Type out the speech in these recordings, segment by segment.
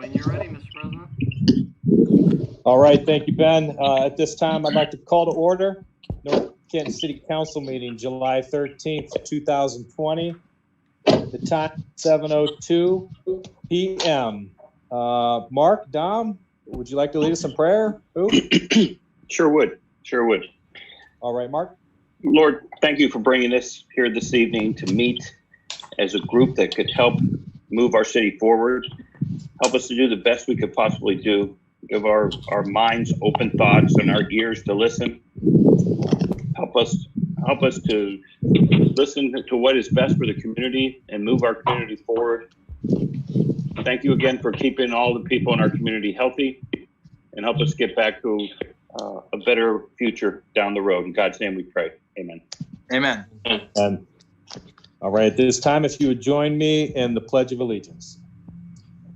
when you're ready, Mr. President. All right, thank you, Ben. At this time, I'd like to call to order North Canton City Council meeting, July 13th, 2020. The time, 7:02 p.m. Mark, Dom, would you like to lead us in prayer? Who? Sure would. All right, Mark. Lord, thank you for bringing us here this evening to meet as a group that could help move our city forward. Help us to do the best we could possibly do. Give our minds open thoughts and our ears to listen. Help us to listen to what is best for the community and move our community forward. Thank you again for keeping all the people in our community healthy, and help us get back to a better future down the road. In God's name we pray. Amen. Amen. And all right, at this time, if you would join me in the Pledge of Allegiance.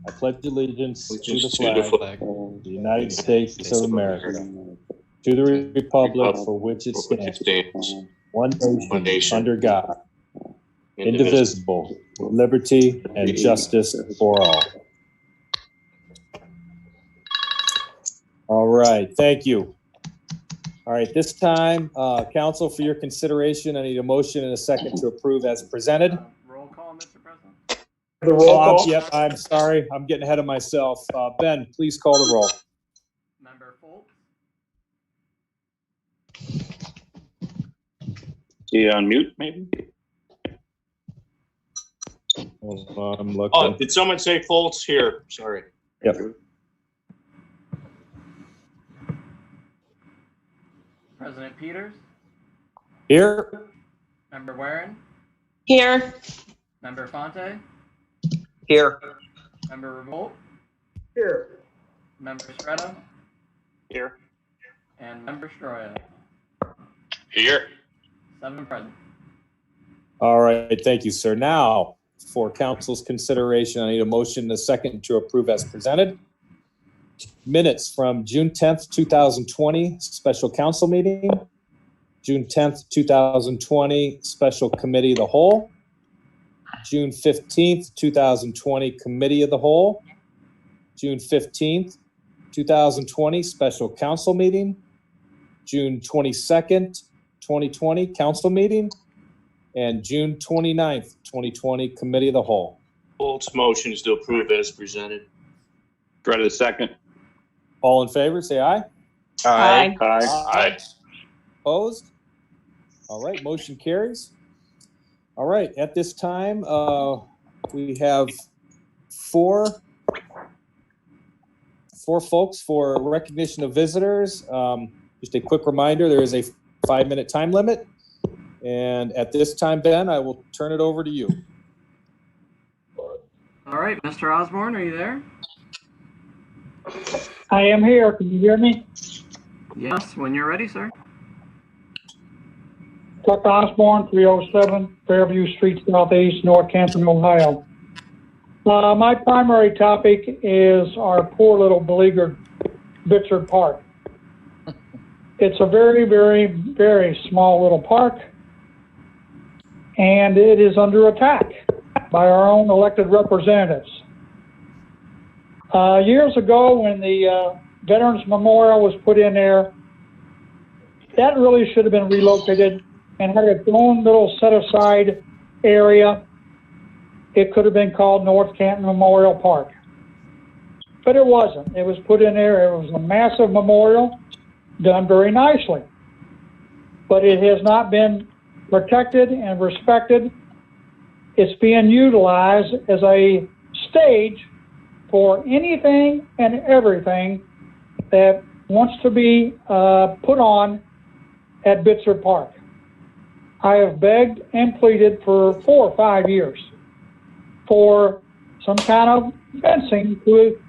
I pledge allegiance to the flag of the United States of America, to the republic for which it stands, one nation, under God, indivisible, with liberty and justice for all. All right, thank you. All right, this time, council, for your consideration, I need a motion and a second to approve as presented. Roll call, Mr. President. The roll call. Yep, I'm sorry. I'm getting ahead of myself. Ben, please call the roll. Member Foltz. Is he on mute, maybe? Hold on, I'm looking. Oh, did someone say Foltz here? Sorry. Yep. President Peters. Here. Member Warren. Here. Member Fonte. Here. Member Revolt. Here. Member Stretta. Here. And Member Stroya. Here. 7 present. All right, thank you, sir. Now, for council's consideration, I need a motion and a second to approve as presented. Minutes from June 10th, 2020, special council meeting. June 10th, 2020, special committee of the whole. June 15th, 2020, committee of the whole. June 15th, 2020, special council meeting. June 22nd, 2020, council meeting. And June 29th, 2020, committee of the whole. Foltz motion is to approve as presented. Try to second. All in favor, say aye. Aye. Aye. Opposed? All right, motion carries. All right, at this time, we have four folks for recognition of visitors. Just a quick reminder, there is a 5-minute time limit. And at this time, Ben, I will turn it over to you. All right, Mr. Osborne, are you there? I am here. Can you hear me? Yes, when you're ready, sir. Chuck Osborne, 307 Fairview Street Southeast, North Canton, Ohio. My primary topic is our poor little beleaguered Bitzard Park. It's a very, very, very small little park, and it is under attack by our own elected representatives. Years ago, when the Veterans Memorial was put in there, that really should have been relocated and had its own little set-aside area. It could have been called North Canton Memorial Park. But it wasn't. It was put in there. It was a massive memorial, done very nicely. But it has not been protected and respected. It's being utilized as a stage for anything and everything that wants to be put on at Bitzard Park. I have begged and pleaded for 4 or 5 years for some kind of fencing to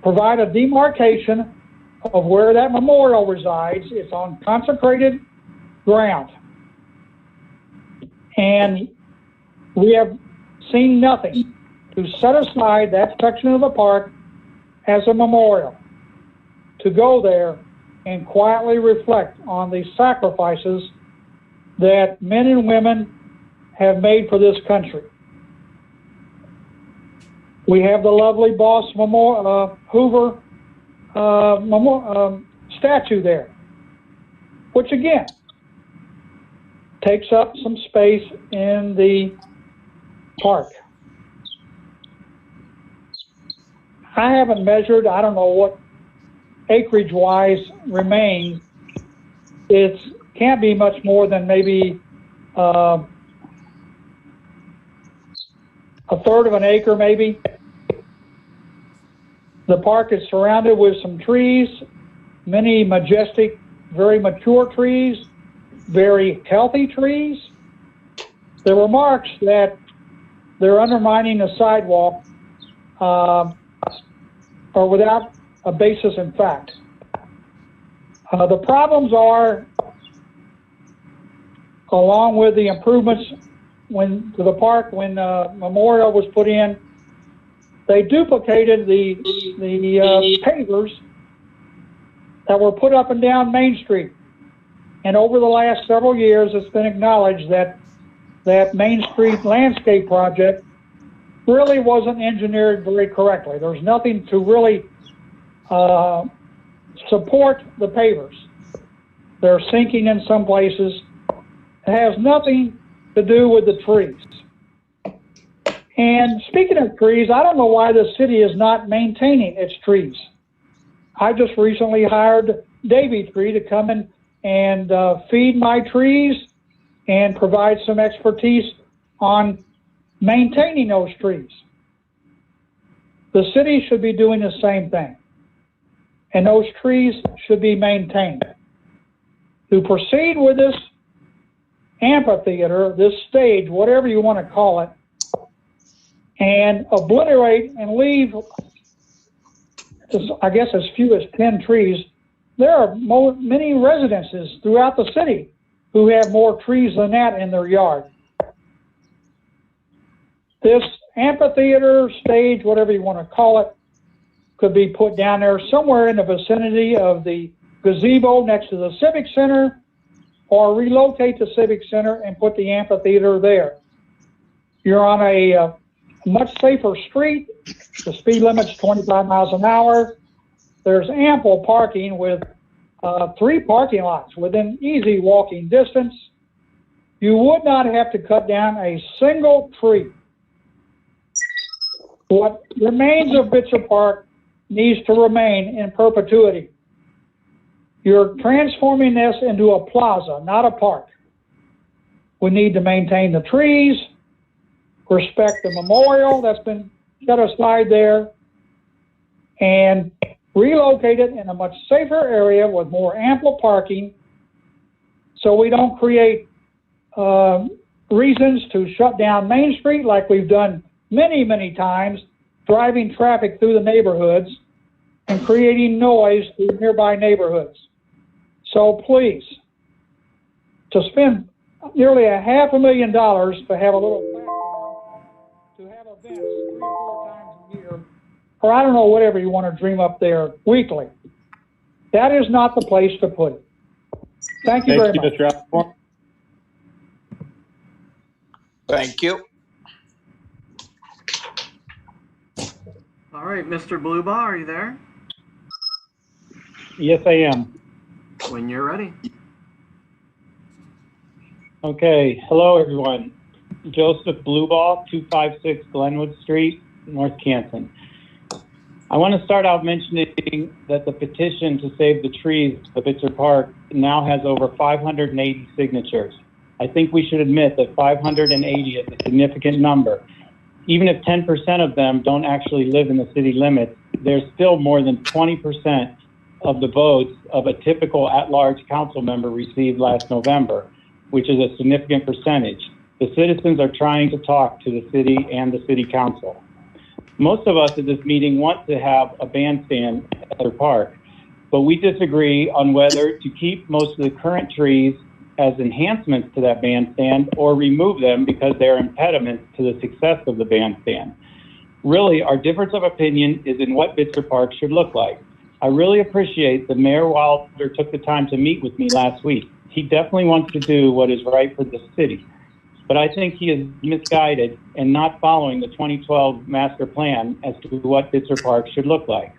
provide a demarcation of where that memorial resides. It's on consecrated ground. And we have seen nothing to set aside that section of the park as a memorial, to go there and quietly reflect on the sacrifices that men and women have made for this country. We have the lovely Boss Hoover statue there, which again takes up some space in the park. I haven't measured, I don't know what acreage-wise remains. It can't be much more than maybe a third of an acre, maybe. The park is surrounded with some trees, many majestic, very mature trees, very healthy trees. The remarks that they're undermining the sidewalk are without a basis in fact. The problems are, along with the improvements to the park when Memorial was put in, they duplicated the pavers that were put up and down Main Street. And over the last several years, it's been acknowledged that that Main Street landscape project really wasn't engineered very correctly. There's nothing to really support the pavers. They're sinking in some places. It has nothing to do with the trees. And speaking of trees, I don't know why the city is not maintaining its trees. I just recently hired Davy Tree to come in and feed my trees and provide some expertise on maintaining those trees. The city should be doing the same thing, and those trees should be maintained. To proceed with this amphitheater, this stage, whatever you want to call it, and obliterate and leave, I guess, as few as 10 trees. There are many residences throughout the city who have more trees than that in their yard. This amphitheater, stage, whatever you want to call it, could be put down there somewhere in the vicinity of the gazebo next to the Civic Center, or relocate the Civic Center and put the amphitheater there. You're on a much safer street. The speed limit's 25 miles an hour. There's ample parking with 3 parking lots within easy walking distance. You would not have to cut down a single tree. What remains of Bitzer Park needs to remain in perpetuity. You're transforming this into a plaza, not a park. We need to maintain the trees, respect the memorial that's been set aside there, and relocate it in a much safer area with more ample parking, so we don't create reasons to shut down Main Street like we've done many, many times, driving traffic through the neighborhoods and creating noise through nearby neighborhoods. So please, to spend nearly $500,000 to have a little platform, to have events 3 or 4 times a year, or I don't know, whatever you want to dream up there weekly, that is not the place to put it. Thank you very much. Mr. Osborne. Thank you. All right, Mr. Bluebaugh, are you there? Yes, I am. When you're ready. Okay. Hello, everyone. Joseph Bluebaugh, 256 Glenwood Street, North Canton. I want to start out mentioning that the petition to save the trees of Bitzer Park now has over 580 signatures. I think we should admit that 580 is a significant number. Even if 10% of them don't actually live in the city limits, there's still more than 20% of the votes of a typical at-large council member received last November, which is a significant percentage. The citizens are trying to talk to the city and the city council. Most of us at this meeting want to have a bandstand at the park, but we disagree on whether to keep most of the current trees as enhancements to that bandstand or remove them because they're impediments to the success of the bandstand. Really, our difference of opinion is in what Bitzer Park should look like. I really appreciate that Mayor Wilder took the time to meet with me last week. He definitely wants to do what is right for the city. but I think he is misguided and not following the 2012 master plan as to what Bitzer Park should look like.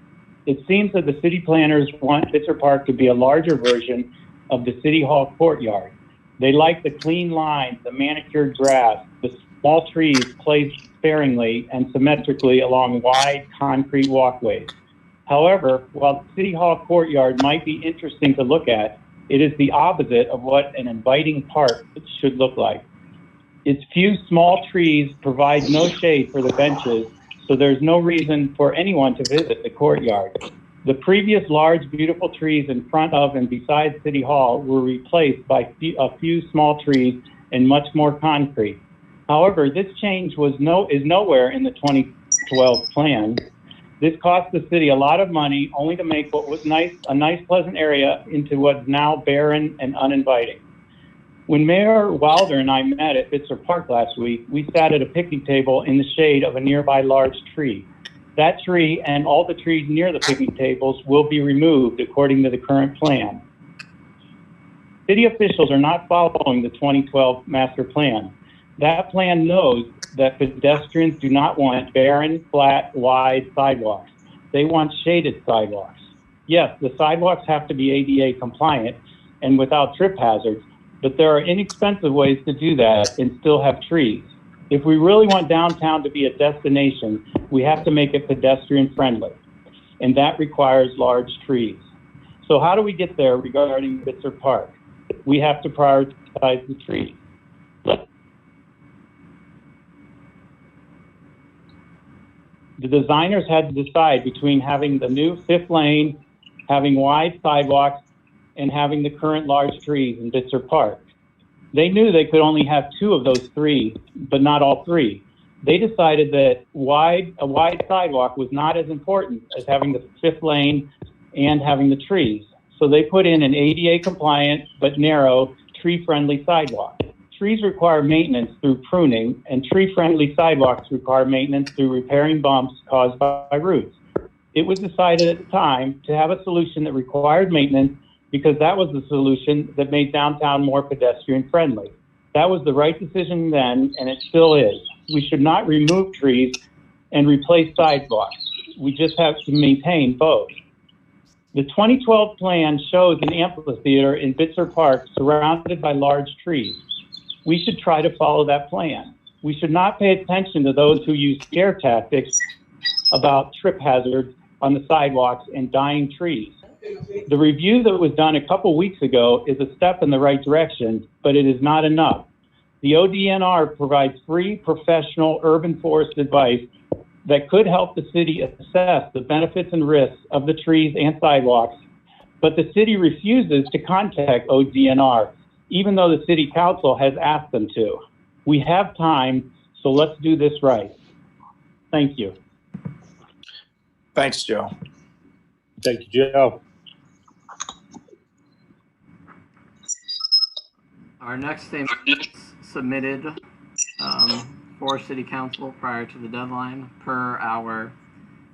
It seems that the city planners want Bitzer Park to be a larger version of the City Hall courtyard. They like the clean lines, the manicured grass, the small trees placed sparingly and symmetrically along wide concrete walkways. However, while the City Hall courtyard might be interesting to look at, it is the opposite of what an inviting park should look like. Its few small trees provide no shade for the benches, so there's no reason for anyone to visit the courtyard. The previous large, beautiful trees in front of and beside City Hall were replaced by a few small trees and much more concrete. However, this change is nowhere in the 2012 plan. This cost the city a lot of money only to make what was a nice, pleasant area into what's now barren and uninviting. When Mayor Wilder and I met at Bitzer Park last week, we sat at a picnic table in the shade of a nearby large tree. That tree and all the trees near the picnic tables will be removed according to the current plan. City officials are not following the 2012 master plan. That plan knows that pedestrians do not want barren, flat, wide sidewalks. They want shaded sidewalks. Yes, the sidewalks have to be ADA compliant and without trip hazards, but there are inexpensive ways to do that and still have trees. If we really want downtown to be a destination, we have to make it pedestrian friendly, and that requires large trees. So how do we get there regarding Bitzer Park? We have to prioritize the trees. The designers had to decide between having the new 5th lane, having wide sidewalks, and having the current large trees in Bitzer Park. They knew they could only have 2 of those 3, but not all 3. They decided that a wide sidewalk was not as important as having the 5th lane and having the trees. So they put in an ADA compliant but narrow tree-friendly sidewalk. Trees require maintenance through pruning, and tree-friendly sidewalks require maintenance through repairing bumps caused by roots. It was decided at the time to have a solution that required maintenance because that was the solution that made downtown more pedestrian friendly. That was the right decision then, and it still is. We should not remove trees and replace sidewalks. We just have to maintain both. The 2012 plan shows an amphitheater in Bitzer Park surrounded by large trees. We should try to follow that plan. We should not pay attention to those who use scare tactics about trip hazards on the sidewalks and dying trees. The review that was done a couple weeks ago is a step in the right direction, but it is not enough. The ODNR provides free professional urban forest advice that could help the city assess the benefits and risks of the trees and sidewalks, but the city refuses to contact ODNR, even though the city council has asked them to. We have time, so let's do this right. Thank you. Thanks, Joe. Thank you, Joe. Our next statement submitted for City Council prior to the deadline per our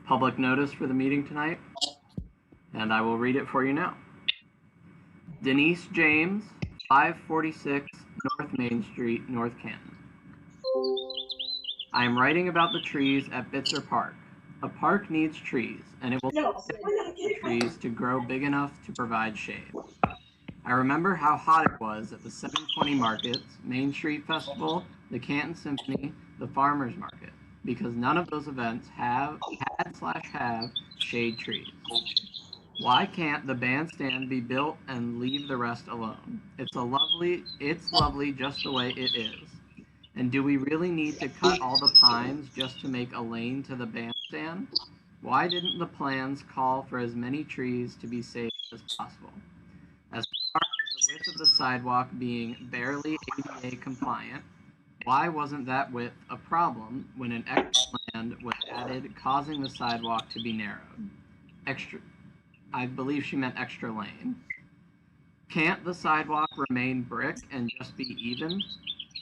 public notice for the meeting tonight, and I will read it for you now. Denise James, 546 North Main Street, North Canton. I am writing about the trees at Bitzer Park. A park needs trees, and it will take trees to grow big enough to provide shade. I remember how hot it was at the 720 markets, Main Street Festival, the Canton Symphony, the Farmers Market, because none of those events had shade trees. Why can't the bandstand be built and leave the rest alone? It's lovely just the way it is. And do we really need to cut all the pines just to make a lane to the bandstand? Why didn't the plans call for as many trees to be saved as possible? As far as the width of the sidewalk being barely ADA compliant, why wasn't that width a problem when an extra land was added, causing the sidewalk to be narrowed? I believe she meant extra lane. Can't the sidewalk remain brick and just be even?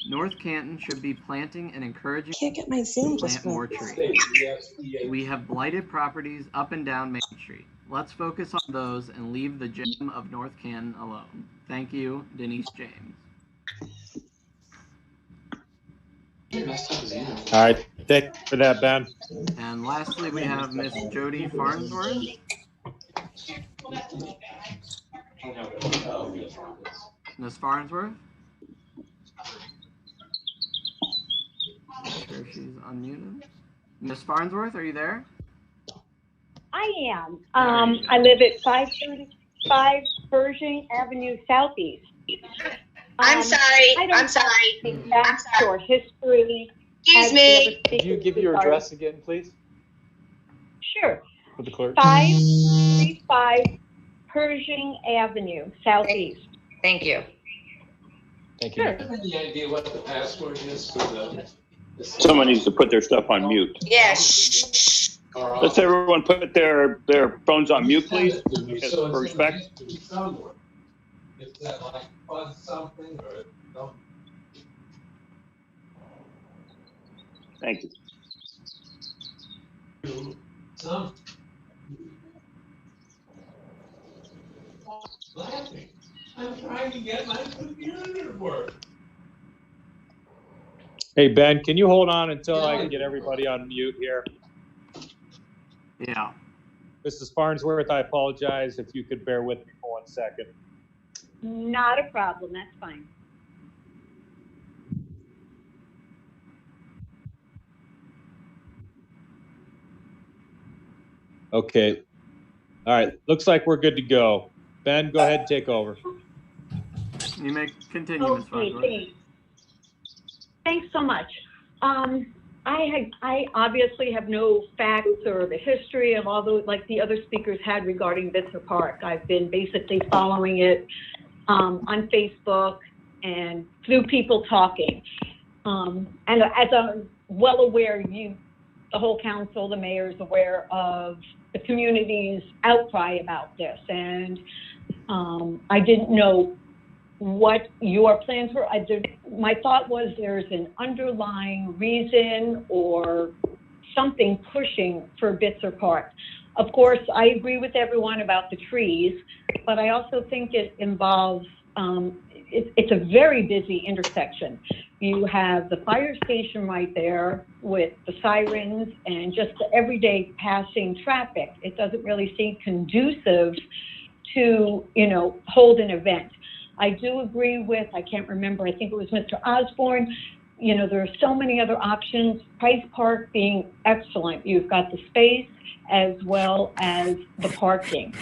North Canton should be planting and encouraging Can't get my Zoom to just plant more trees. We have blighted properties up and down Main Street. Let's focus on those and leave the gem of North Canton alone. Thank you, Denise James. All right, thank you for that, Ben. And lastly, we have Miss Jody Farnsworth. Miss Farnsworth? Not sure if she's unmuted. Miss Farnsworth, are you there? I am. I live at 535 Pershing Avenue Southeast. I'm sorry. I don't I'm sorry. have the facts or history. Excuse as me. the other Can you speakers give your regarding- address again, please, Sure. for the clerk? 535 Pershing Avenue Southeast. Thank you. Thank you. Sure. Any idea what the password is for the? Someone needs to put their stuff on mute. Yeah. Shh. Let's everyone put their phones on mute, please, for respect. Is that like fun something or no? Thank you. Some. Laughing. I'm trying to get my computer to work. Hey, Ben, can you hold on until I can get everybody on mute here? Yeah. Mrs. Farnsworth, I apologize if you could bear with me for 1 second. Not a problem. That's fine. Okay. All right, looks like we're good to go. Ben, go ahead and take over. You may continue, Ms. Okay, Farnsworth. thanks. Thanks so much. I obviously have no facts or the history of all those like the other speakers had regarding Bitzer Park. I've been basically following it on Facebook and through people talking. And as I'm well aware, the whole council, the mayor is aware of the community's outcry about this. And I didn't know what your plans were. My thought was there's an underlying reason or something pushing for Bitzer Park. Of course, I agree with everyone about the trees, but I also think it involves, it's a very busy intersection. You have the fire station right there with the sirens and just the everyday passing traffic. It doesn't really seem conducive to, hold an event. I do agree with, I can't remember, I think it was Mr. Osborne, there are so many other options, Price Park being excellent. You've got the space as well as the parking.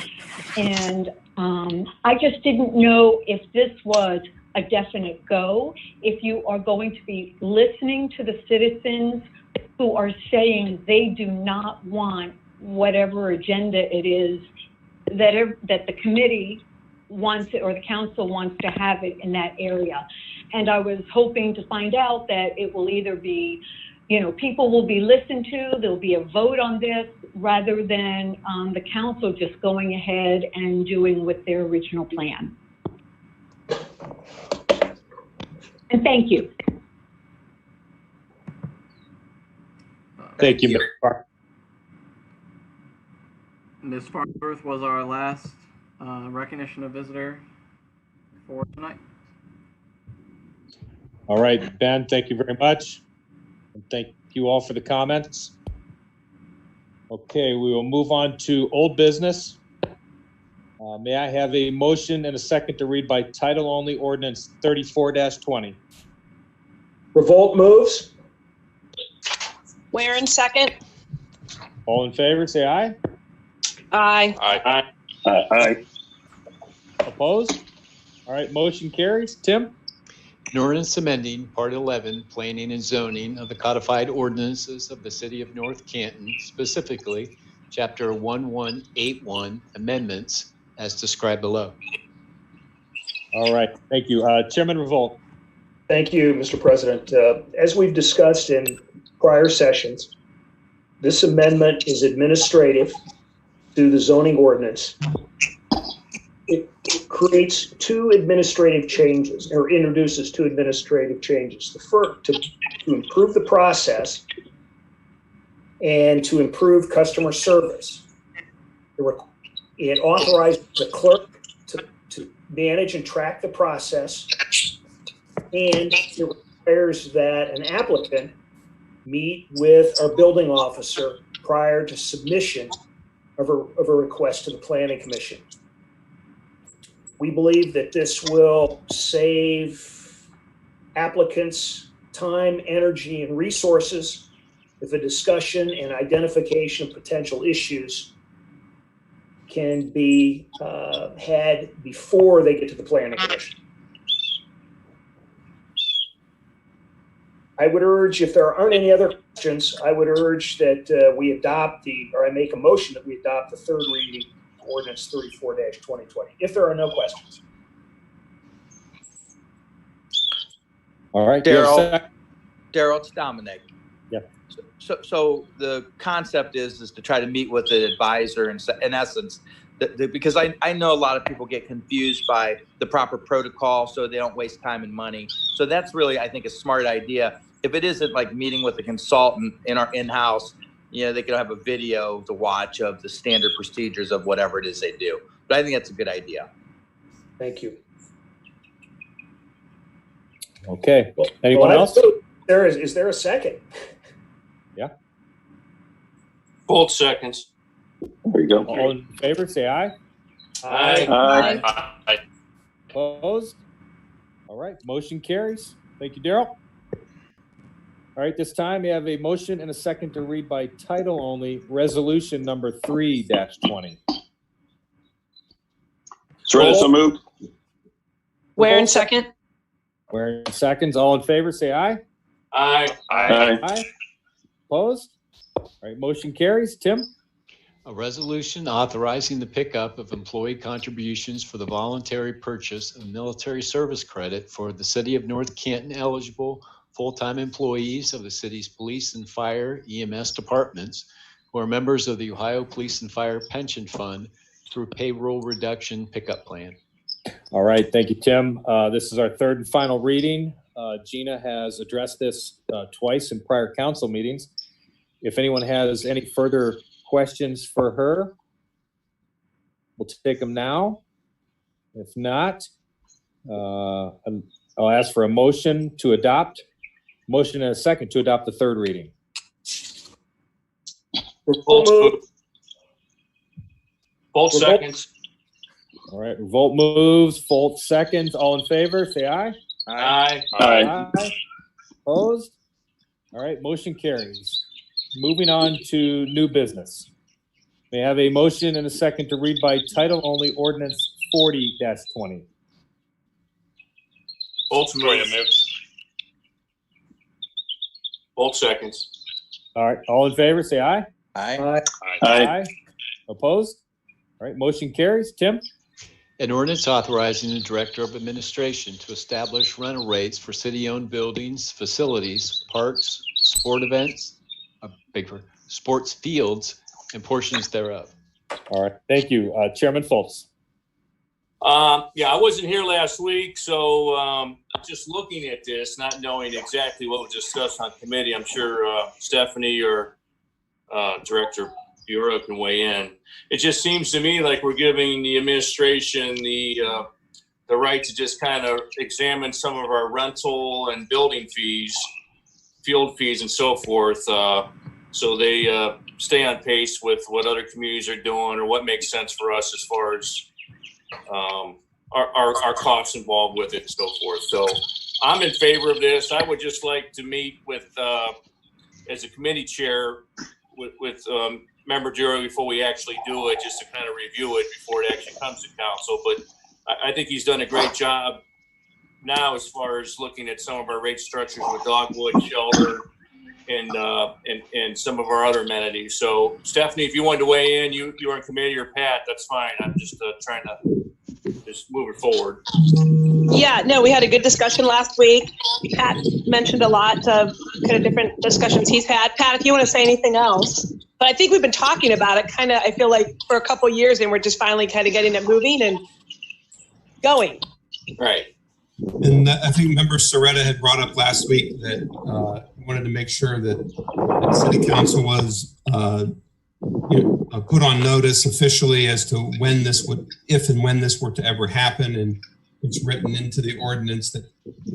And I just didn't know if this was a definite go, if you are going to be listening to the citizens who are saying they do not want whatever agenda it is that the committee wants it or the council wants to have it in that area. And I was hoping to find out that it will either be, people will be listened to, there'll be a vote on this rather than the council just going ahead and doing with their original plan. And thank you. Thank you, Ms. Farnsworth was our last recognition of visitor for tonight. All right, Ben, thank you very much. And thank you all for the comments. Okay, we will move on to old business. May I have a motion and a second to read by title only ordinance 34-20? Revolt moves. Waren second. All in favor, say aye. Aye. Aye. Aye. Opposed? All right, motion carries. Tim? An ordinance amending Part 11, Planning and Zoning of the Codified Ordinances of the City of North Canton, specifically Chapter 1181 Amendments, as described below. All right, thank you. Chairman Revolt. Thank you, Mr. President. As we've discussed in prior sessions, this amendment is administrative to the zoning ordinance. It creates two administrative changes, or introduces two administrative changes. The first, to improve the process and to improve customer service. It authorizes the clerk to manage and track the process, and it requires that an applicant meet with our building officer prior to submission of a request to the Planning Commission. We believe that this will save applicants time, energy, and resources if a discussion and identification of potential issues can be had before they get to the Planning Commission. I would urge, if there aren't any other questions, I would urge that we adopt I make a motion that we adopt the third reading of Ordinance 34-2020, if there are no questions. All right. Daryl, it's Dominic. Yeah. So the concept is to try to meet with the advisor in essence, because I know a lot of people get confused by the proper protocol so they don't waste time and money. So that's really, I think, a smart idea. If it isn't like meeting with a consultant in our in-house, they could have a video to watch of the standard procedures of whatever it is they do. But I think that's a good idea. Thank you. Okay. Anyone else? Is there a second? Yeah. Both seconds. There you go. All in favor, say aye. Aye. Aye. Opposed? All right, motion carries. Thank you, Daryl. All right, this time we have a motion and a second to read by title only, resolution number 3-20. Soretta, so moved. Waren second. Waren seconds. All in favor, say aye. Aye. Aye. Opposed? All right, motion carries. Tim? A resolution authorizing the pickup of employee contributions for the voluntary purchase of military service credit for the City of North Canton eligible full-time employees of the city's police and fire EMS departments who are members of the Ohio Police and Fire Pension Fund through payroll reduction pickup plan. All right, thank you, Tim. This is our third and final reading. Gina has addressed this twice in prior council meetings. If anyone has any further questions for her, we'll take them now. If not, I'll ask for a motion to adopt. Motion and a second to adopt the third reading. Both seconds. All right, Revolt moves, Folt seconds. All in favor, say aye. Aye. Aye. Opposed? All right, motion carries. Moving on to new business. May I have a motion and a second to read by title only Ordinance 40-20. Both moves. Both seconds. All right, all in favor, say aye. Aye. Aye. Opposed? All right, motion carries. Tim? An ordinance authorizing the Director of Administration to establish rental rates for city-owned buildings, facilities, parks, sport events, sports fields, and portions thereof. All right, thank you. Chairman Foltz. Yeah, I wasn't here last week, so just looking at this, not knowing exactly what was discussed on committee, I'm sure Stephanie or Director Bureau can weigh in. It just seems to me like we're giving the administration the right to just kind of examine some of our rental and building fees, field fees, and so forth, so they stay on pace with what other communities are doing or what makes sense for us as far as our costs involved with it and so forth. So I'm in favor of this. I would just like to meet with, as a committee chair, with Member Juro before we actually do it, just to kind of review it before it actually comes to council. But I think he's done a great job now as far as looking at some of our rate structures with Dogwood, Shelter, and some of our other amenities. So Stephanie, if you wanted to weigh in, you are in committee, or Pat, that's fine. I'm just trying to just move it forward. Yeah, no, we had a good discussion last week. Pat mentioned a lot of kind of different discussions he's had. Pat, if you want to say anything else. But I think we've been talking about it kind of, I feel like, for a couple of years, and we're just finally kind of getting it moving and going. Right. And I think Member Soretta had brought up last week that wanted to make sure that City Council was put on notice officially as to when this would, if and when this were to ever happen. And it's written into the ordinance that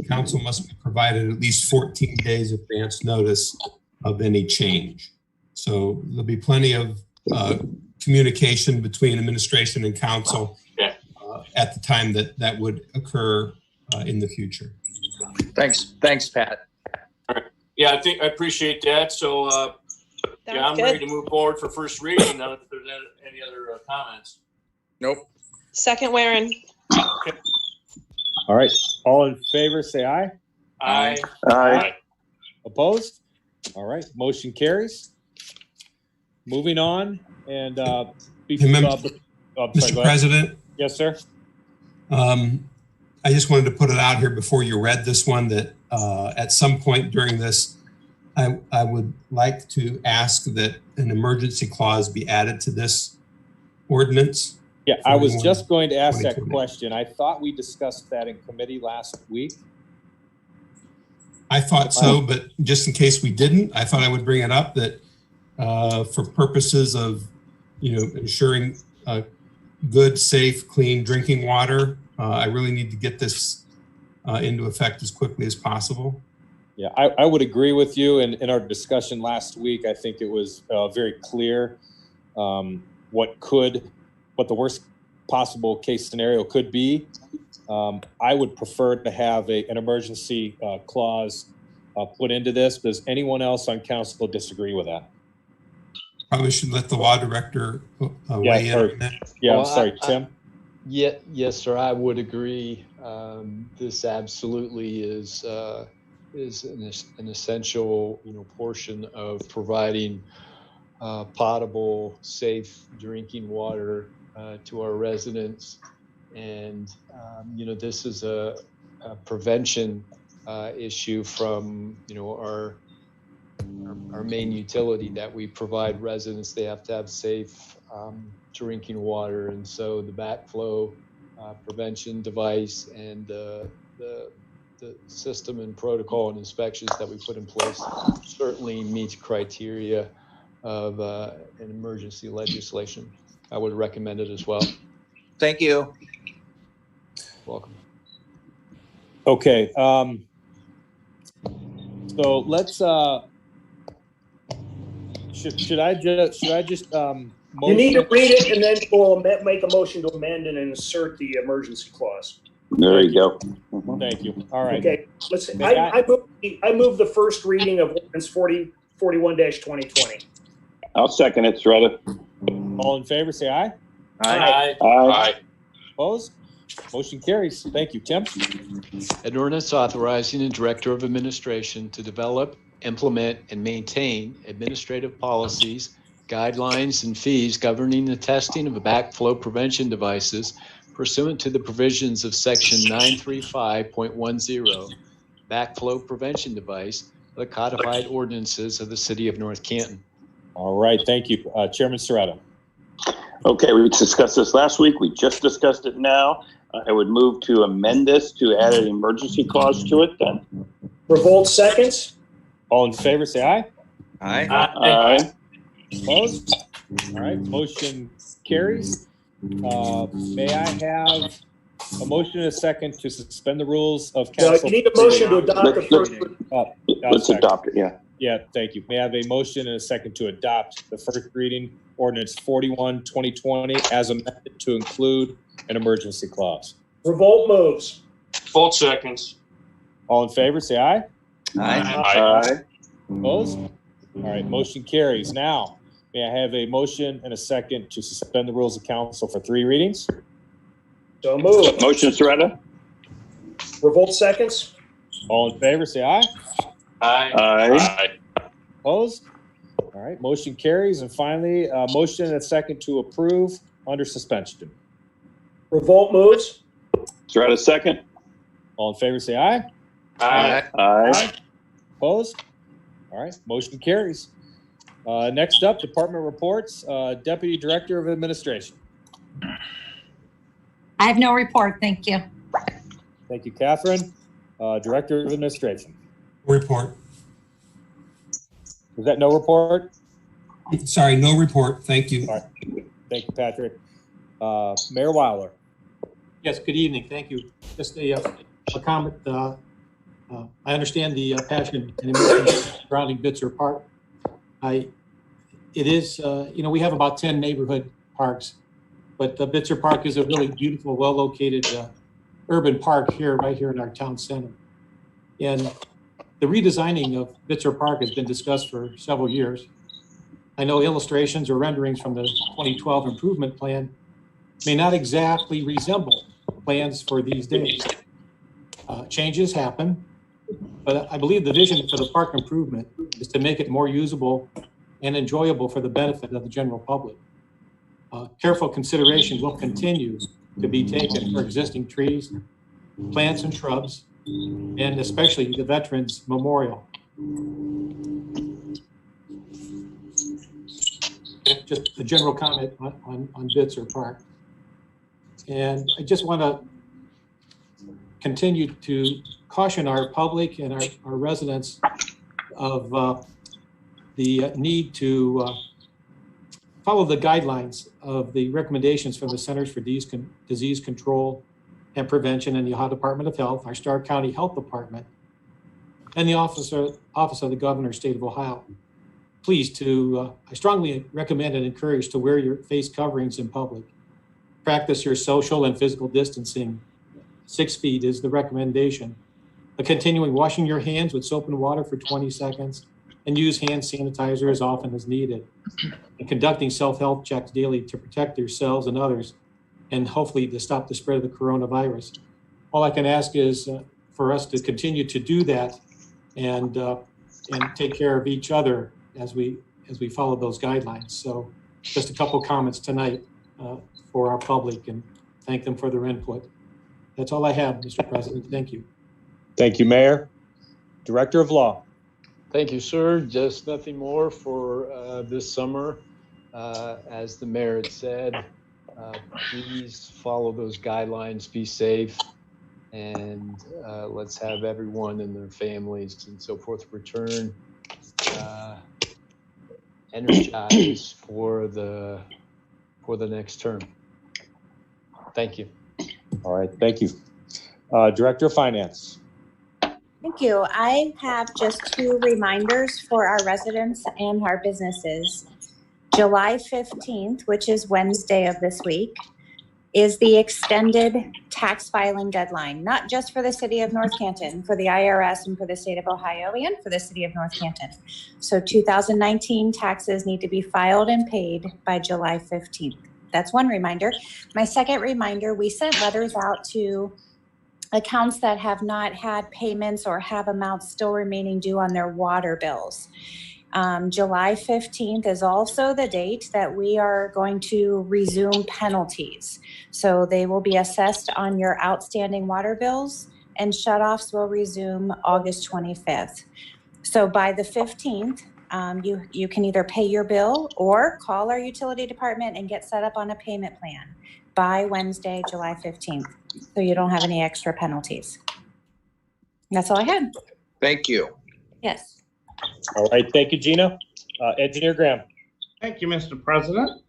council must be provided at least 14 days advance notice of any change. So there'll be plenty of communication between administration and council at the time that would occur in the future. Thanks, Pat. Yeah, I appreciate that. So, yeah, I'm ready to move forward for first reading. Now, if there's any other comments. Nope. Second, Warren. Okay. All right. All in favor, say aye. Aye. Aye. Opposed? All right. Motion carries. Moving on, and Mr. President. Yes, sir. I just wanted to put it out here before you read this one that at some point during this, I would like to ask that an emergency clause be added to this ordinance. Yeah, I was just going to ask that question. I thought we discussed that in committee last week. I thought so, but just in case we didn't, I thought I would bring it up that for purposes of, ensuring good, safe, clean drinking water, I really need to get this into effect as quickly as possible. Yeah, I would agree with you. And in our discussion last week, I think it was very clear what the worst possible case scenario could be. I would prefer to have an emergency clause put into this. Does anyone else on council disagree with that? Probably should let the law director weigh in on that. Yeah, well, I'm sorry, Tim. Yes, sir. I would agree. This absolutely is an essential, portion of providing potable, safe drinking water to our residents, and this is a prevention issue from our main utility that we provide residents. They have to have safe drinking water, and so the backflow prevention device and the system and protocol and inspections that we put in place certainly meets criteria of an emergency legislation. I would recommend it as well. Thank you. Welcome. Okay. So let's. Should I just? You need to read it, and then we'll make a motion to amend and insert the emergency clause. There you go. Thank you. All right. Okay. Let's. I move the first reading of ordinance 41-2020. I'll second it, Soretta. All in favor, say aye. Aye. Aye. Opposed? Motion carries. Thank you, Tim. An ordinance authorizing the Director of Administration to develop, implement, and maintain administrative policies, guidelines, and fees governing the testing of backflow prevention devices pursuant to the provisions of Section 935.10, backflow prevention device, of the codified ordinances of the City of North Canton. All right. Thank you, Chairman Soretta. Okay, we discussed this last week. We just discussed it now. I would move to amend this to add an emergency clause to it then. Revolt seconds. All in favor, say aye. Aye. Aye. Opposed? All right. Motion carries. May I have a motion and a second to suspend the rules of council? No, you need a motion to adopt the first reading. Let's adopt it, yeah. Yeah, thank you. May I have a motion and a second to adopt the first reading ordinance 41-2020 as amended to include an emergency clause? Revolt moves. Both seconds. All in favor, say aye. Aye. Opposed? All right, motion carries. Now, may I have a motion and a second to suspend the rules of council for 3 readings? So moved. Motion, Soretta. Revolt seconds. All in favor, say aye. Aye. Opposed? All right, motion carries. And finally, a motion and a second to approve under suspension. Revolt moves. Soretta, second. All in favor, say aye. Aye. Opposed? All right, motion carries. Next up, department reports. Deputy Director of Administration. I have no report, thank you. Thank you, Catherine. Director of Administration. Report. Was that no report? Sorry, no report. Thank you. All right. Thank you, Patrick. Mayor Weiler. Yes, good evening. Thank you. Just a comment I understand the passion and emotion surrounding Bitzer Park. It is, we have about 10 neighborhood parks, but Bitzer Park is a really beautiful, well-located urban park right here in our town center. And the redesigning of Bitzer Park has been discussed for several years. I know illustrations or renderings from the 2012 improvement plan may not exactly resemble plans for these days. Changes happen, but I believe the vision for the park improvement is to make it more usable and enjoyable for the benefit of the general public. Careful consideration will continue to be taken for existing trees, plants and shrubs, and especially the Veterans Memorial. Just a general comment on Bitzer Park. And I just want to continue to caution our public and our residents of the need to follow the guidelines of the recommendations from the Centers for Disease Control and Prevention and the Ohio Department of Health, our Stark County Health Department, and the Office of the Governor, State of Ohio. Please, I strongly recommend and encourage to wear your face coverings in public. Practice your social and physical distancing. 6 feet is the recommendation. Continuing washing your hands with soap and water for 20 seconds and use hand sanitizer as often as needed. And conducting self-health checks daily to protect yourselves and others and hopefully to stop the spread of the coronavirus. All I can ask is for us to continue to do that and take care of each other as we follow those guidelines. So just a couple comments tonight for our public and thank them for their input. That's all I have, Mr. President. Thank you. Thank you, Mayor. Director of Law. Thank you, sir. Just nothing more for this summer. As the mayor had said, please follow those guidelines, be safe, and let's have everyone and their families and so forth return energized for the next term. Thank you. All right, thank you. Director of Finance. Thank you. I have just 2 reminders for our residents and our businesses. July 15th, which is Wednesday of this week, is the extended tax filing deadline, not just for the city of North Canton, for the IRS and for the state of Ohio and for the city of North Canton. So 2019 taxes need to be filed and paid by July 15th. That's one reminder. My second reminder, we sent letters out to accounts that have not had payments or have amounts still remaining due on their water bills. July 15th is also the date that we are going to resume penalties. So they will be assessed on your outstanding water bills and shutoffs will resume August 25th. So by the 15th, you can either pay your bill or call our utility department and get set up on a payment plan by Wednesday, July 15th. So you don't have any extra penalties. That's all I had. Thank you. Yes. All right, thank you, Gina. Engineer Graham. Thank you, Mr. President.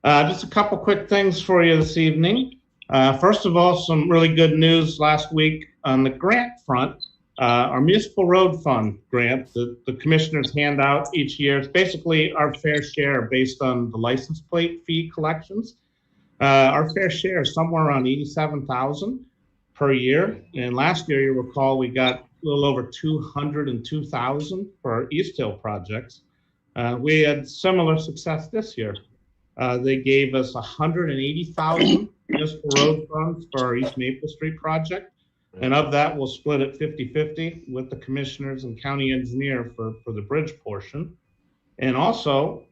Just a couple quick things for you this evening. First of all, some really good news last week on the grant front. Our municipal road fund grant that the commissioners hand out each year is basically our fair share based on the license plate fee collections. Our fair share is somewhere around $87,000 per year. And last year, you recall, we got a little over $202,000 for our East Hill projects. We had similar success this year. They gave us $180,000 municipal road funds for our East Maple Street project. And of that, we'll split it 50-50 with the commissioners and county engineer for the bridge portion. And also,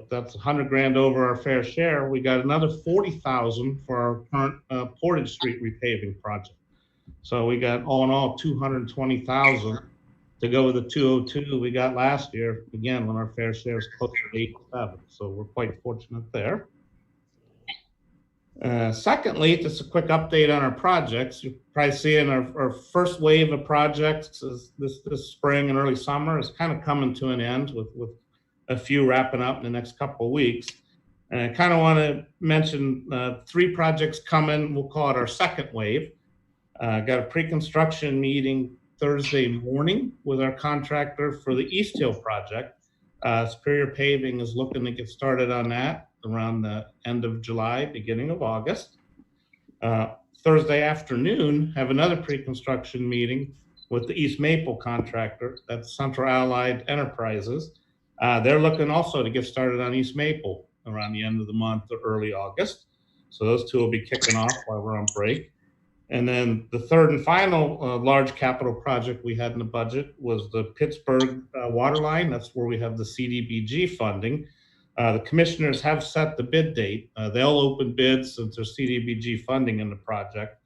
that's $100,000 over our fair share. We got another $40,000 for our current Portage Street repaving project. So we got all in all $220,000 to go with the 202 we got last year. Again, when our fair share is close to 87. So we're quite fortunate there. Secondly, just a quick update on our projects. You're probably seeing our first wave of projects is this spring and early summer is kind of coming to an end with a few wrapping up in the next couple of weeks. And I kind of want to mention 3 projects coming. We'll call it our second wave. Got a pre-construction meeting Thursday morning with our contractor for the East Hill project. Superior Paving is looking to get started on that around the end of July, beginning of August. Thursday afternoon, have another pre-construction meeting with the East Maple contractor, that's Central Allied Enterprises. They're looking also to get started on East Maple around the end of the month or early August. So those two will be kicking off while we're on break. And then the third and final large capital project we had in the budget was the Pittsburgh water line. That's where we have the CDBG funding. The commissioners have set the bid date. They'll open bids since there's CDBG funding in the project.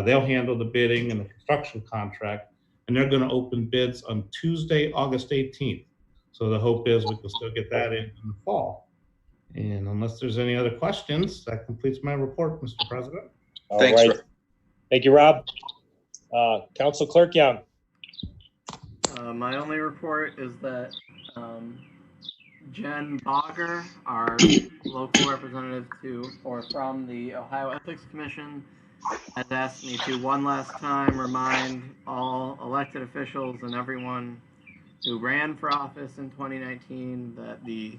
They'll handle the bidding and the construction contract, and they're going to open bids on Tuesday, August 18th. So the hope is we can still get that in the fall. And unless there's any other questions, that completes my report, Mr. President. Thanks. Right. Thank you, Rob. Council Clerk Young. My only report is that Jen Bogger, our local representative from the Ohio Ethics Commission, has asked me to one last time remind all elected officials and everyone who ran for office in 2019 that the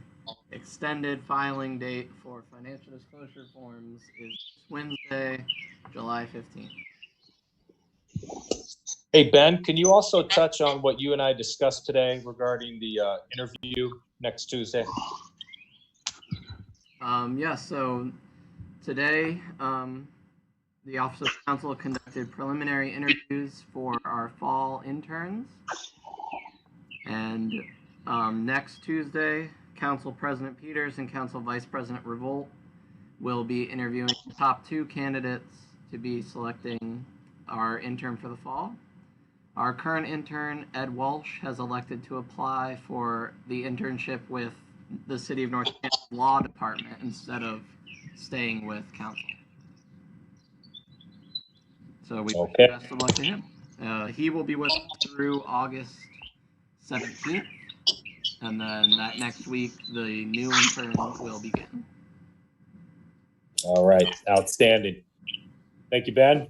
extended filing date for financial disclosure forms is Wednesday, July 15th. Hey, Ben, can you also touch on what you and I discussed today regarding the interview next Tuesday? Yes, so today the Office of Council conducted preliminary interviews for our fall interns. And next Tuesday, Council President Peters and Council Vice President Revolt will be interviewing the top 2 candidates to be selecting our intern for the fall. Our current intern, Ed Walsh, has elected to apply for the internship with the City of North Canton Law Department instead of staying with council. So we wish best of luck to him. He will be with us through August 17th, and then that next week, the new intern will begin. All right, outstanding. Thank you, Ben.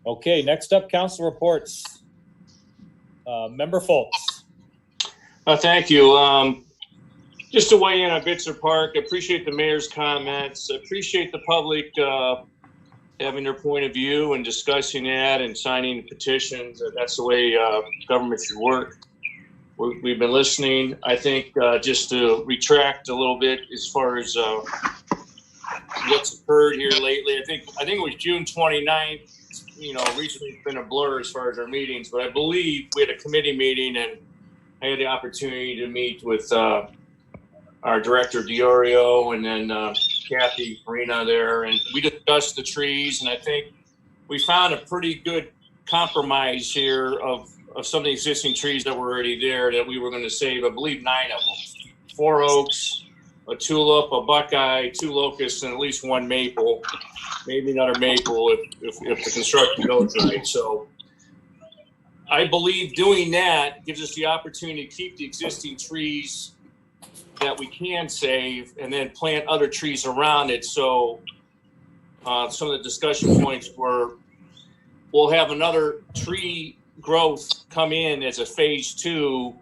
Okay, next up, council reports. Member Foltz. Thank you. Just to weigh in on Bitzer Park, I appreciate the mayor's comments. I appreciate the public having their point of view and discussing that and signing petitions. That's the way government should work. We've been listening. I think just to retract a little bit as far as what's occurred here lately. I think it was June 29th. You know, recently it's been a blur as far as our meetings, but I believe we had a committee meeting and I had the opportunity to meet with our director Diorio and then Kathy Farina there, and we discussed the trees, and I think we found a pretty good compromise here of some of the existing trees that were already there that we were going to save. I believe 9 of them: 4 oaks, a tulip, a buckeye, 2 locusts, and at least 1 maple, maybe another maple if the construction goes right. So I believe doing that gives us the opportunity to keep the existing trees that we can save and then plant other trees around it. So some of the discussion points were we'll have another tree growth come in as a phase 2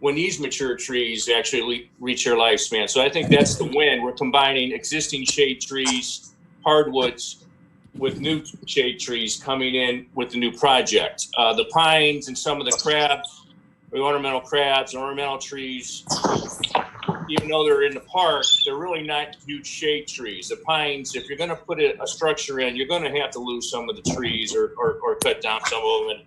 when these mature trees actually reach their lifespan. So I think that's the win. We're combining existing shade trees, hardwoods, with new shade trees coming in with the new project. The pines and some of the crabs, the ornamental crabs and ornamental trees, even though they're in the park, they're really not huge shade trees. The pines, if you're going to put a structure in, you're going to have to lose some of the trees or cut down some of them. And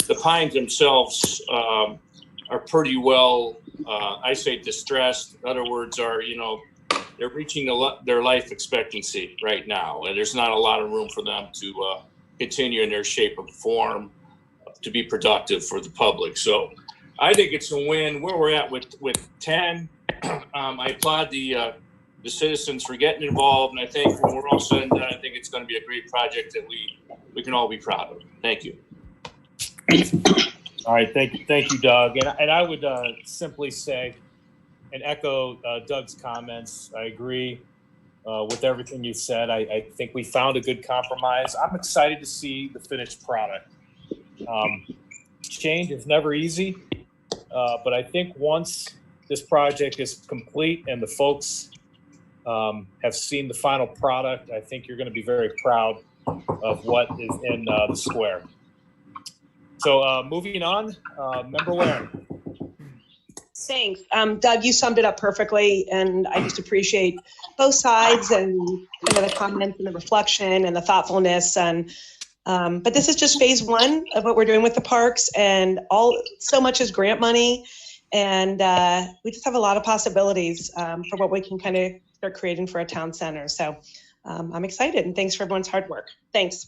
the pines themselves are pretty well, I say, distressed. In other words, they're reaching their life expectancy right now, and there's not a lot of room for them to continue in their shape and form to be productive for the public. So I think it's a win. Where we're at with 10, I applaud the citizens for getting involved, and I think when we're all said and done, I think it's going to be a great project that we can all be proud of. Thank you. All right, thank you, Doug. And I would simply say and echo Doug's comments. I agree with everything you said. I think we found a good compromise. I'm excited to see the finished product. Change is never easy, but I think once this project is complete and the folks have seen the final product, I think you're going to be very proud of what is in the square. So moving on, Member Warren. Thanks. Doug, you summed it up perfectly, and I just appreciate both sides and kind of the comments and the reflection and the thoughtfulness. And but this is just phase one of what we're doing with the parks, and so much is grant money, and we just have a lot of possibilities for what we can kind of start creating for a town center. So I'm excited, and thanks for everyone's hard work. Thanks.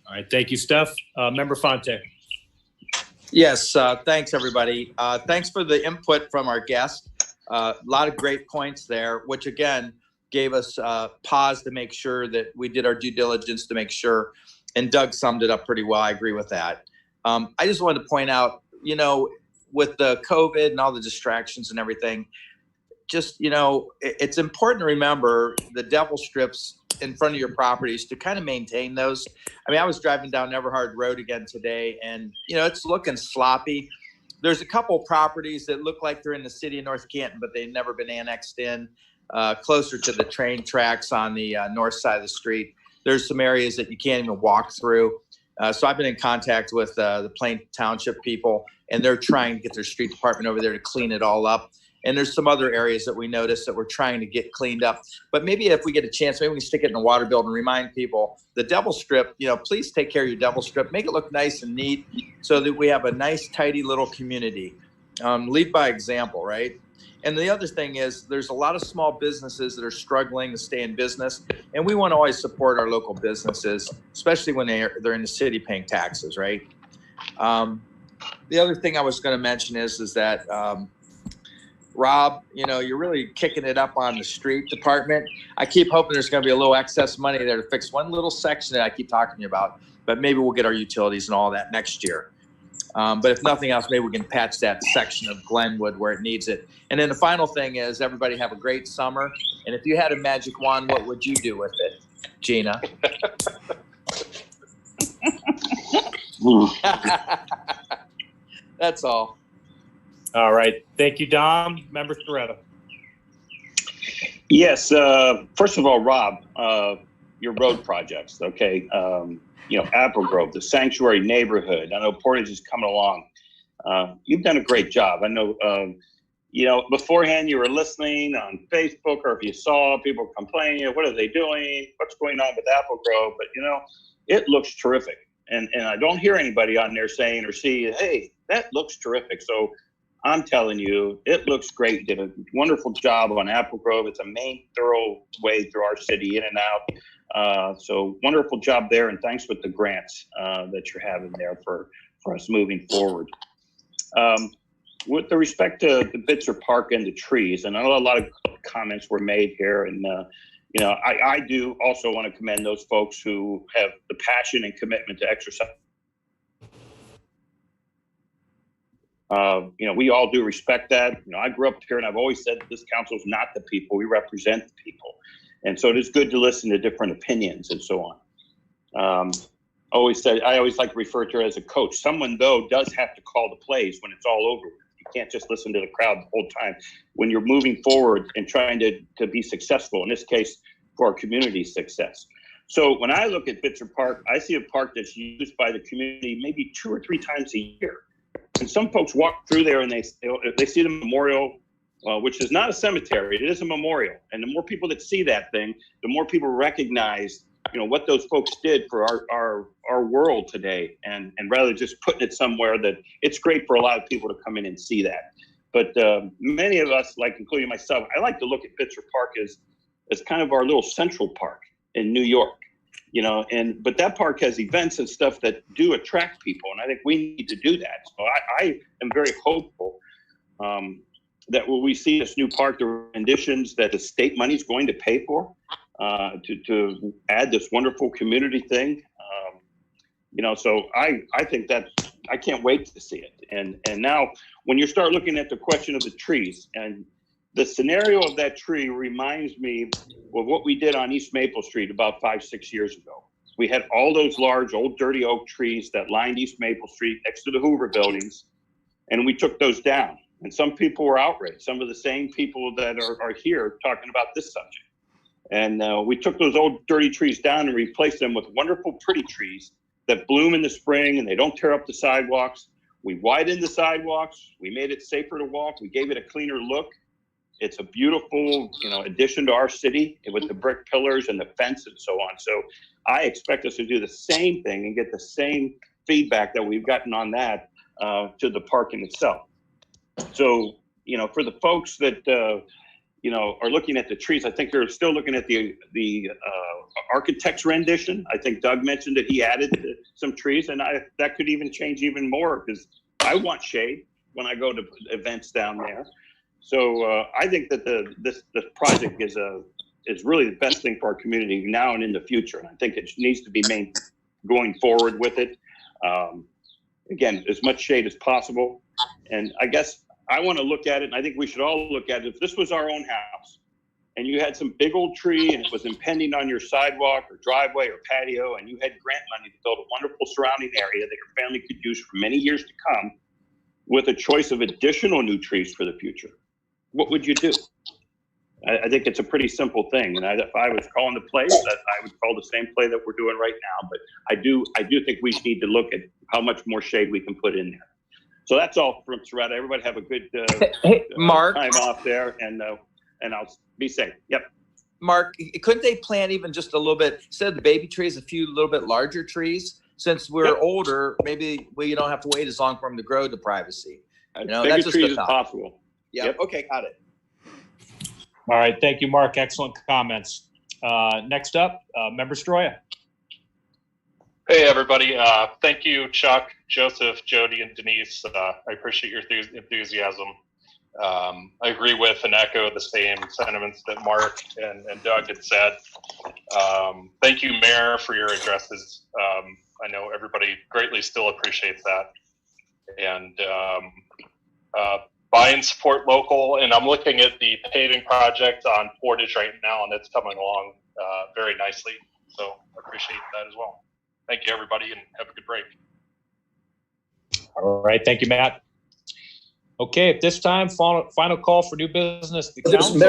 All right, thank you, Steph. Member Fonte. Yes, thanks, everybody. Thanks for the input from our guest. A lot of great points there, which again gave us pause to make sure that we did our due diligence to make sure. And Doug summed it up pretty well. I agree with that. I just wanted to point out, you know, with the COVID and all the distractions and everything, just, you know, it's important to remember the devil strips in front of your properties to kind of maintain those. I mean, I was driving down Everhard Road again today, and, you know, it's looking sloppy. There's a couple properties that look like they're in the city of North Canton, but they've never been annexed in, closer to the train tracks on the north side of the street. There's some areas that you can't even walk through. So I've been in contact with the Plain Township people, and they're trying to get their street department over there to clean it all up. And there's some other areas that we noticed that we're trying to get cleaned up. But maybe if we get a chance, maybe we can stick it in a water bill and remind people the devil strip, you know, please take care of your devil strip. Make it look nice and neat so that we have a nice, tidy little community. Lead by example, right? And the other thing is there's a lot of small businesses that are struggling to stay in business. And we want to always support our local businesses, especially when they're in the city paying taxes, right? The other thing I was going to mention is that Rob, you know, you're really kicking it up on the street department. I keep hoping there's going to be a little excess money there to fix one little section that I keep talking to you about, but maybe we'll get our utilities and all that next year. But if nothing else, maybe we can patch that section of Glenwood where it needs it. And then the final thing is everybody have a great summer. And if you had a magic wand, what would you do with it, Gina? That's all. All right. Thank you, Dom. Member Soretta. Yes. First of all, Rob, your road projects, okay? You know, Apple Grove, the Sanctuary neighborhood. I know Portage is coming along. You've done a great job. I know, you know, beforehand you were listening on Facebook, or if you saw people complaining, what are they doing? What's going on with Apple Grove? But, you know, it looks terrific. And I don't hear anybody on there saying or see, hey, that looks terrific. So I'm telling you, it looks great. Did a wonderful job on Apple Grove. It's a main thorough way through our city, in and out. So wonderful job there, and thanks with the grants that you're having there for us moving forward. With the respect to the Bitzer Park and the trees, and I know a lot of comments were made here, and you know, I do also want to commend those folks who have the passion and commitment to exercise. You know, we all do respect that. You know, I grew up here, and I've always said this council is not the people. We represent the people. And so it is good to listen to different opinions and so on. I always like to refer to her as a coach. Someone, though, does have to call the plays when it's all over. You can't just listen to the crowd the whole time. When you're moving forward and trying to be successful, in this case, for our community's success. So when I look at Bitzer Park, I see a park that's used by the community maybe 2 or 3 times a year. And some folks walk through there and they see the memorial, which is not a cemetery, it is a memorial. And the more people that see that thing, the more people recognize, you know, what those folks did for our world today. And rather just putting it somewhere that it's great for a lot of people to come in and see that. But many of us, like including myself, I like to look at Bitzer Park as kind of our little central park in New York. You know, but that park has events and stuff that do attract people, and I think we need to do that. So I am very hopeful that when we see this new park, the renditions that the state money is going to pay for to add this wonderful community thing. You know, so I think that I can't wait to see it. And now when you start looking at the question of the trees, and the scenario of that tree reminds me of what we did on East Maple Street about 5-6 years ago. we had all those large old dirty oak trees that lined East Maple Street next to the Hoover buildings, and we took those down. And some people were outraged, some of the same people that are here talking about this subject. And we took those old dirty trees down and replaced them with wonderful pretty trees that bloom in the spring and they don't tear up the sidewalks. We widened the sidewalks, we made it safer to walk, we gave it a cleaner look. It's a beautiful, addition to our city with the brick pillars and the fence and so on. So I expect us to do the same thing and get the same feedback that we've gotten on that to the parking itself. So, for the folks that, are looking at the trees, I think they're still looking at the architect's rendition. I think Doug mentioned that he added some trees, and that could even change even more because I want shade when I go to events down there. So I think that this project is really the best thing for our community now and in the future. And I think it needs to be going forward with it. Again, as much shade as possible. And I guess I want to look at it, and I think we should all look at it. If this was our own house and you had some big old tree and it was impending on your sidewalk or driveway or patio, and you had grant money to build a wonderful surrounding area that your family could use for many years to come with a choice of additional new trees for the future, what would you do? I think it's a pretty simple thing. And if I was calling the play, I would call the same play that we're doing right now. But I do think we need to look at how much more shade we can put in there. So that's all from Soretta. Everybody have a good Mark, time off there, and I'll be safe. Yep. Mark, couldn't they plant even just a little bit, instead of the baby trees, a few little bit larger trees? Since we're older, maybe you don't have to wait as long for them to grow to privacy. Bigger that's just trees as possible. Yep. Okay, got it. All right, thank you, Mark. Excellent comments. Next up, Member Stroya. Hey, everybody. Thank you, Chuck, Joseph, Jody, and Denise. I appreciate your enthusiasm. I agree with and echo the same sentiments that Mark and Doug had said. Thank you, Mayor, for your addresses. I know everybody greatly still appreciates that. And buy and support local. And I'm looking at the paving project on Portage right now, and it's coming along very nicely. So I appreciate that as well. Thank you, everybody, and have a good break. All right, thank you, Matt. Okay, at this time, final call for new business. The council.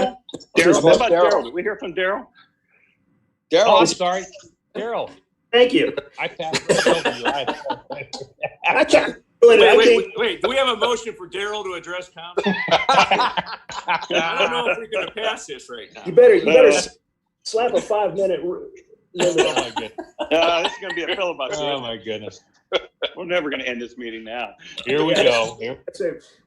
Daryl, what about Daryl? Did we hear from Daryl? Oh, I'm sorry, Daryl. Thank you. I passed it over you. I can't. Wait, do we have a motion for Daryl to address council? I don't know if we're going to pass this right now. You better slap a 5-minute limit. Oh my goodness. This is going to be a filibuster. Oh my goodness. We're never going to end this meeting now. Here we go.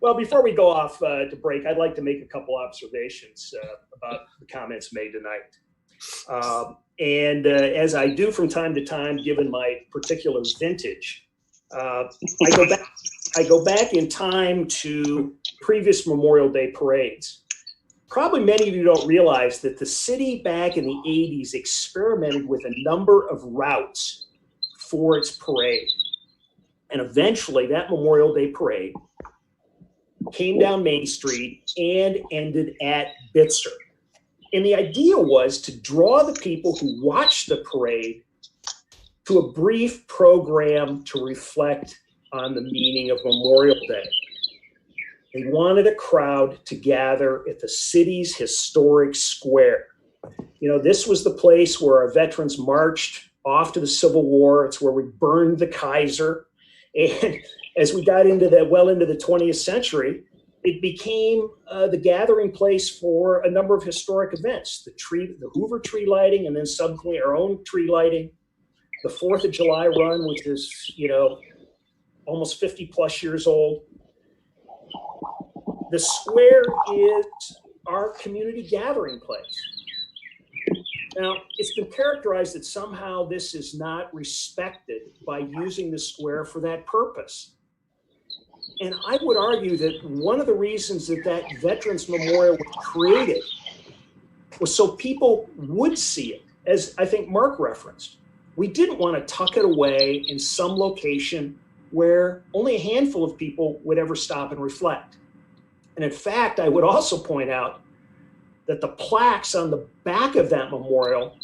Well, before we go off to break, I'd like to make a couple observations about the comments made tonight. And as I do from time to time, given my particular vintage, I go back in time to previous Memorial Day parades. Probably many of you don't realize that the city back in the 80s experimented with a number of routes for its parade. And eventually that Memorial Day parade came down Main Street and ended at Bitzer. And the idea was to draw the people who watched the parade to a brief program to reflect on the meaning of Memorial Day. They wanted a crowd to gather at the city's historic square. This was the place where our veterans marched off to the Civil War. It's where we burned the Kaiser. And as we got into the 20th century, it became the gathering place for a number of historic events, the Hoover tree lighting, and then subsequently our own tree lighting, the 4th of July run, which is, almost 50 plus years old. The square is our community gathering place. Now, it's been characterized that somehow this is not respected by using the square for that purpose. And I would argue that one of the reasons that Veterans Memorial was created was so people would see it, as I think Mark referenced. We didn't want to tuck it away in some location where only a handful of people would ever stop and reflect. And in fact, I would also point out that the plaques on the back of that memorial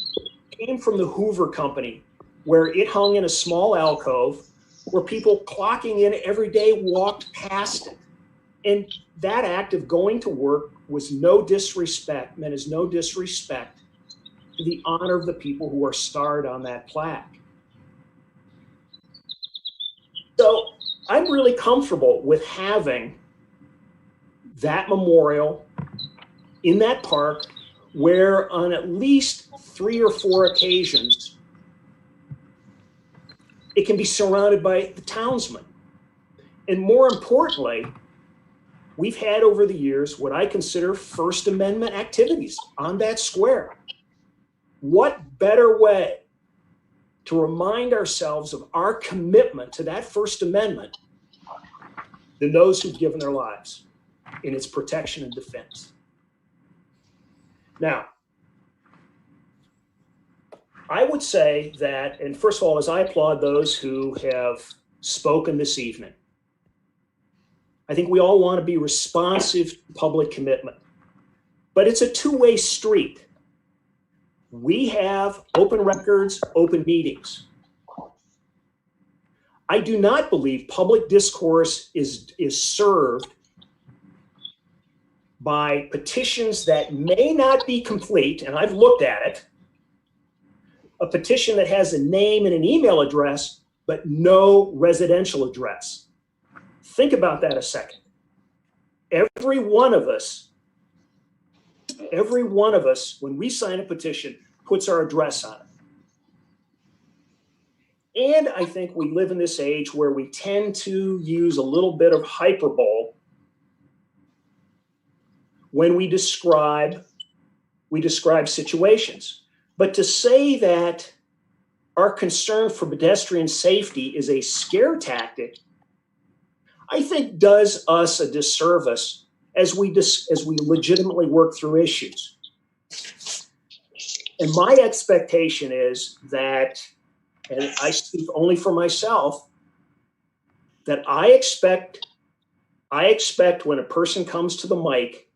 came from the Hoover Company where it hung in a small alcove where people clocking in every day walked past it. And that act of going to work was no disrespect, meant as no disrespect to the honor of the people who are starred on that plaque. So I'm really comfortable with having that memorial in that park where on at least 3 or 4 occasions, it can be surrounded by the townsmen. And more importantly, we've had over the years what I consider First Amendment activities on that square. What better way to remind ourselves of our commitment to that First Amendment than those who've given their lives in its protection and defense? Now, I would say that, and first of all, as I applaud those who have spoken this evening, I think we all want to be responsive to public commitment, but it's a two-way street. We have open records, open meetings. I do not believe public discourse is served by petitions that may not be complete, and I've looked at it. A petition that has a name and an email address, but no residential address. Think about that a second. Every one of us, when we sign a petition, puts our address on it. And I think we live in this age where we tend to use a little bit of hyperbole when we describe situations. But to say that our concern for pedestrian safety is a scare tactic, I think does us a disservice as we legitimately work through issues. And my expectation is that, and I speak only for myself, that I expect when a person comes to the mic,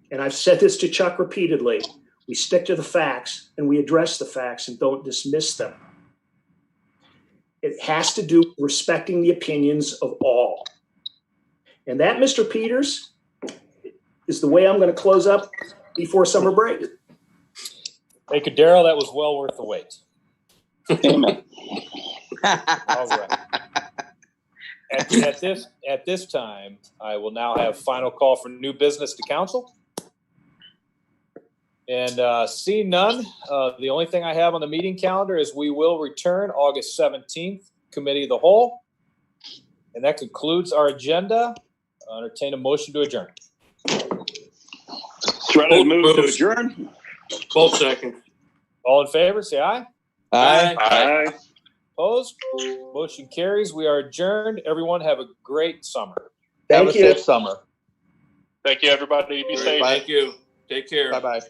and I've said this to Chuck repeatedly, we stick to the facts and we address the facts and don't dismiss them. It has to do with respecting the opinions of all. And that, Mr. Peters, is the way I'm going to close up before summer break. Thank you, Daryl. That was well worth the wait. Amen. All right. At this time, I will now have final call for new business to council. And seeing none, the only thing I have on the meeting calendar is we will return August 17th, Committee of the Whole. And that concludes our agenda. I'll entertain a motion to adjourn. Ready to move to adjourn? Both seconds. All in favor, say aye. Aye. Aye. Opposed? Motion carries. We are adjourned. Everyone have a great summer. Have a safe summer. Thank you, everybody. Be safe. Thank you. Take care. Bye-bye.